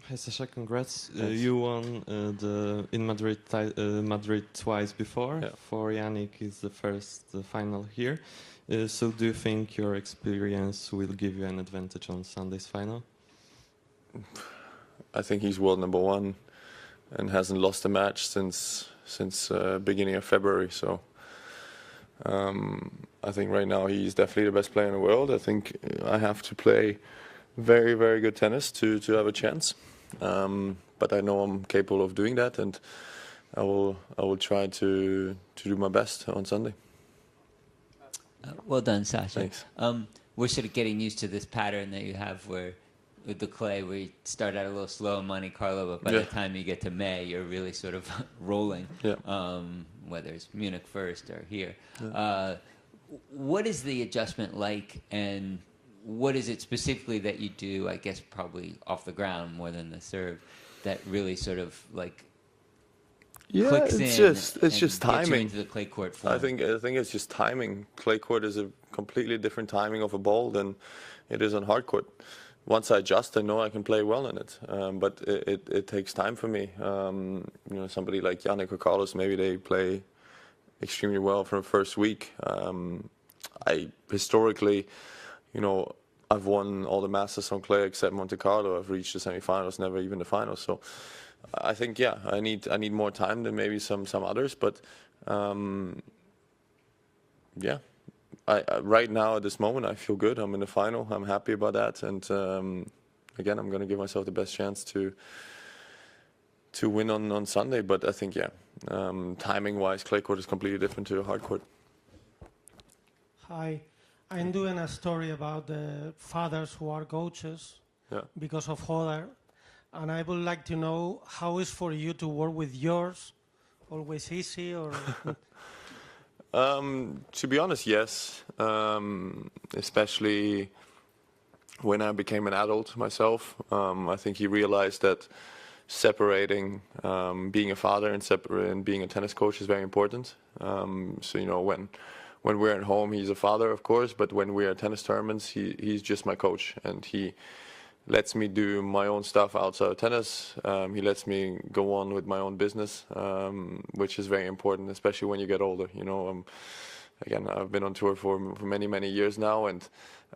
Hi Sasha, congrats. You won in Madrid Madrid twice before. Yeah. For Jannik, it's the first final here. So do you think your experience will give you an advantage on Sunday's final? I think he's world number one and hasn't lost a match since beginning of February. So I think right now he's definitely the best player in the world. I think I have to play very, very good tennis to have a chance. But I know I'm capable of doing that, and I will try to do my best on Sunday. Well done, Sasha. Thanks. We're sort of getting used to this pattern that you have where with the clay, where you start out a little slow in Monte Carlo, but by the time you get to May, you're really sort of rolling, whether it's Munich first or here. Yeah. What is the adjustment like, and what is it specifically that you do, I guess probably off the ground more than the serve, that really sort of like clicks it's just timing. You into the clay court form? I think it's just timing. Clay court is a completely different timing of a ball than it is on hard court. Once I adjust, I know I can play well in it, but it takes time for me. Somebody like Jannik or Carlos, maybe they play extremely well from the first week. I historically, I've won all the Masters on clay except Monte Carlo. I've reached the semifinals, never even the finals. So I think, I need more time than maybe some others, but right now at this moment I feel good. I'm in the final. I'm happy about that, and again, I'm going to give myself the best chance to win on Sunday. But I think timing-wise, clay court is completely different to a hard court. Hi, I'm doing a story about the fathers who are coaches because of Hodder, and I would like to know how is for you to work with yours. Always easy or? To be honest, yes. Especially when I became an adult myself. I think he realized that separating being a father and being a tennis coach is very important. When we're at home, he's a father, of course, but when we're at tennis tournaments, he's just my coach, and he lets me do my own stuff outside of tennis. He lets me go on with my own business, which is very important, especially when you get older. Again, I've been on tour for many, many years now, and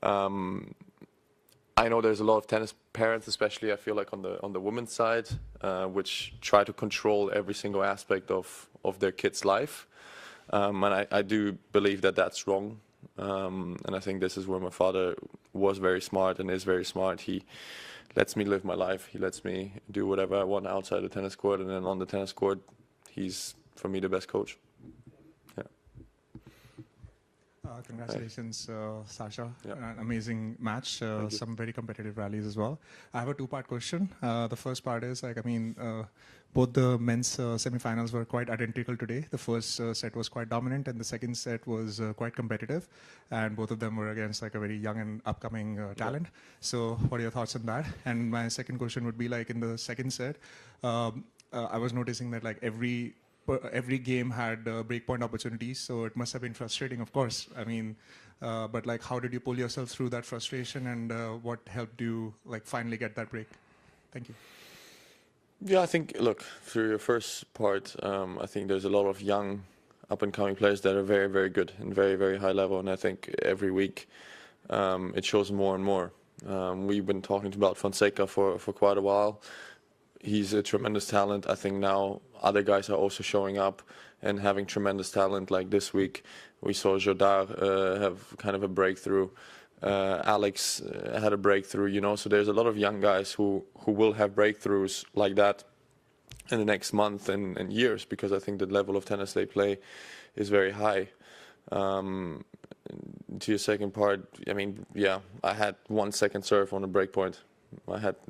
I know there's a lot of tennis parents, especially I feel like on the women's side, which try to control every single aspect of their kid's life. And I do believe that that's wrong. And I think this is where my father was very smart and is very smart. He lets me live my life. He lets me do whatever I want outside the tennis court. And then on the tennis court, he's, for me, the best coach. Yeah. Congratulations, Sasha. An amazing match. Some very competitive rallies as well. I have a two-part question. The first part is, both the men's semifinals were quite identical today. The first set was quite dominant, and the second set was quite competitive. And both of them were against a very young and upcoming talent. So what are your thoughts on that? And my second question would be, in the second set, I was noticing that every game had breakpoint opportunities, so it must have been frustrating, of course. But how did you pull yourself through that frustration, and what helped you finally get that break? Thank you. Yeah, I think, look, through your first part, I think there's a lot of young up-and-coming players that are very, very good and very, very high level, and I think every week it shows more and more. We've been talking about Fonseca for quite a while. He's a tremendous talent. I think now other guys are also showing up and having tremendous talent. Like this week, we saw Jodar have kind of a breakthrough. Alex had a breakthrough, so there's a lot of young guys who will have breakthroughs like that in the next month and years, because I think the level of tennis they play is very high. To your second part, I had 1 second serve on a break point.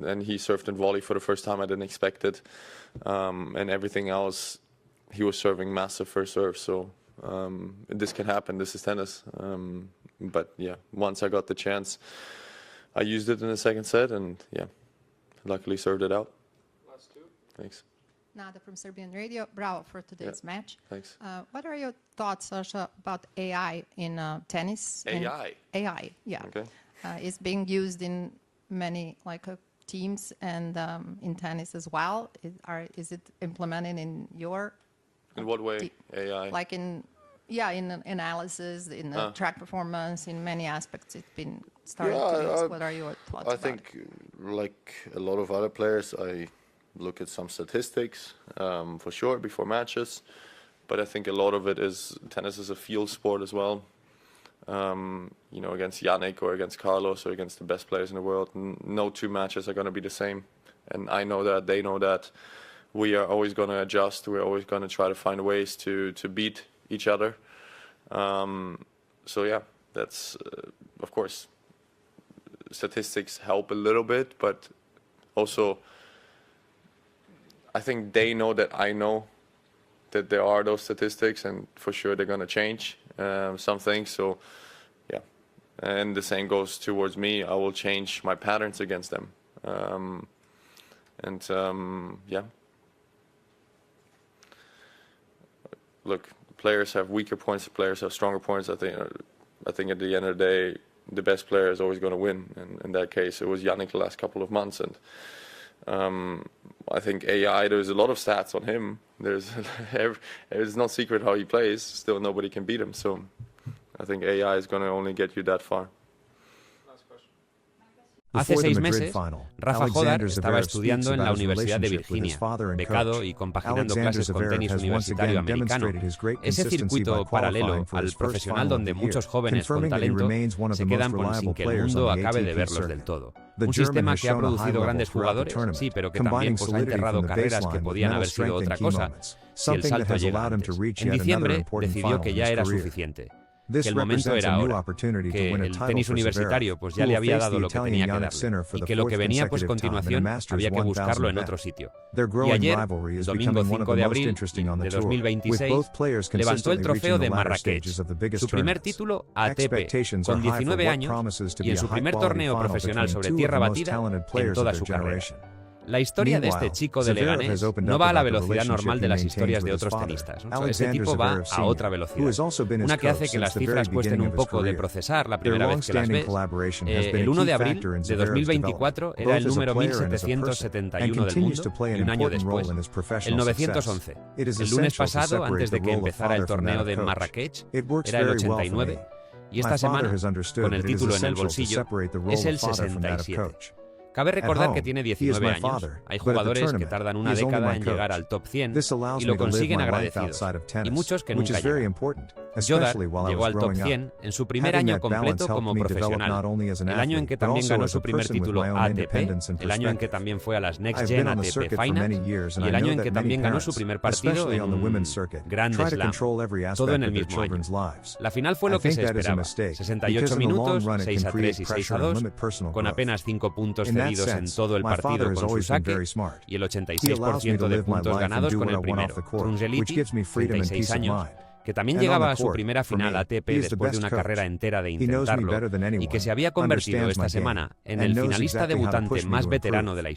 And he served in volley for the first time. I didn't expect it, and everything else, he was serving massive first serve. So this can happen. This is tennis. But once I got the chance, I used it in the second set, and luckily served it out. Last two. Thanks. Nada from Serbian Radio. Bravo for today's match. Thanks. What are your thoughts, Sasha, about AI in tennis? AI? AI, yeah. Okay. It's being used in many teams and in tennis as well? Is it implemented in your? In what way? AI? Like in analysis, in the track performance, in many aspects, it's been started to use. What are your thoughts about it? I think, like a lot of other players, I look at some statistics for sure before matches, but I think a lot of it is tennis is a field sport as well. You know, against Jannik or against Carlos or against the best players in the world, no two matches are going to be the same. And I know that, they know that. We are always going to adjust. We're always going to try to find ways to beat each other. So yeah, that's, of course, statistics help a little bit, but also I think they know that I know that there are those statistics, and for sure they're going to change some things. So yeah, and the same goes towards me. I will change my patterns against them. Yeah. Look, players have weaker points, players have stronger points. I think at the end of the day, the best player is always going to win. And in that case, it was Jannik the last couple of months. And I think AI, there's a lot of stats on him. It's not secret how he plays. Still, nobody can beat him. So I think AI is going to only get you that far. Hace 6 meses, Rafa Jodar estaba estudiando en la Universidad de Virginia, becado y compaginando clases con tenis universitario americano, ese circuito paralelo al profesional donde muchos jóvenes con talento se quedan sin que el mundo acabe de verlos del todo. Un sistema que ha producido grandes jugadores, sí, pero que también ha enterrado carreras que podían haber sido otra cosa si el salto llega antes. En diciembre decidió que ya era suficiente, que el momento era ahora, que el tenis universitario pues ya le había dado lo que tenía que darle y que lo que venía pues continuación había que buscarlo en otro sitio. Y ayer, domingo 5 de abril de 2026, levantó el trofeo de Marrakech, su primer título ATP, con 19 años y en su primer torneo profesional sobre tierra batida en toda su carrera. La historia de este chico de Leganés no va a la velocidad normal de las historias de otros tenistas. Ese tipo va a otra velocidad, una que hace que las cifras cuesten un poco de procesar la primera vez que las ves. El 1 de abril de 2024 era el número 1771 del mundo y un año después, el 911. El lunes pasado, antes de que empezara el torneo de Marrakech, era el 89 y esta semana, con el título en el bolsillo, es el 67. Cabe recordar que tiene 19 años. Hay jugadores que tardan una década en llegar al top 100 y lo consiguen agradecidos, y muchos que nunca llegan. Jodar llegó al top 100 en su primer año completo como profesional, el año en que también ganó su primer título ATP, el año en que también fue a las Next Gen ATP Finals y el año en que también ganó su primer partido en un Grand Slam, todo en el mismo año. La final fue lo que se esperaba, 68 minutos, 6-3 y 6-2, con apenas 5 puntos cedidos en todo el partido con su saque y el 86% de puntos ganados con el primero, Krunzeliti, 36 años, que también llegaba a su primera final ATP después de una carrera entera de intentarlo y que se había convertido esta semana en el finalista debutante más veterano de la historia.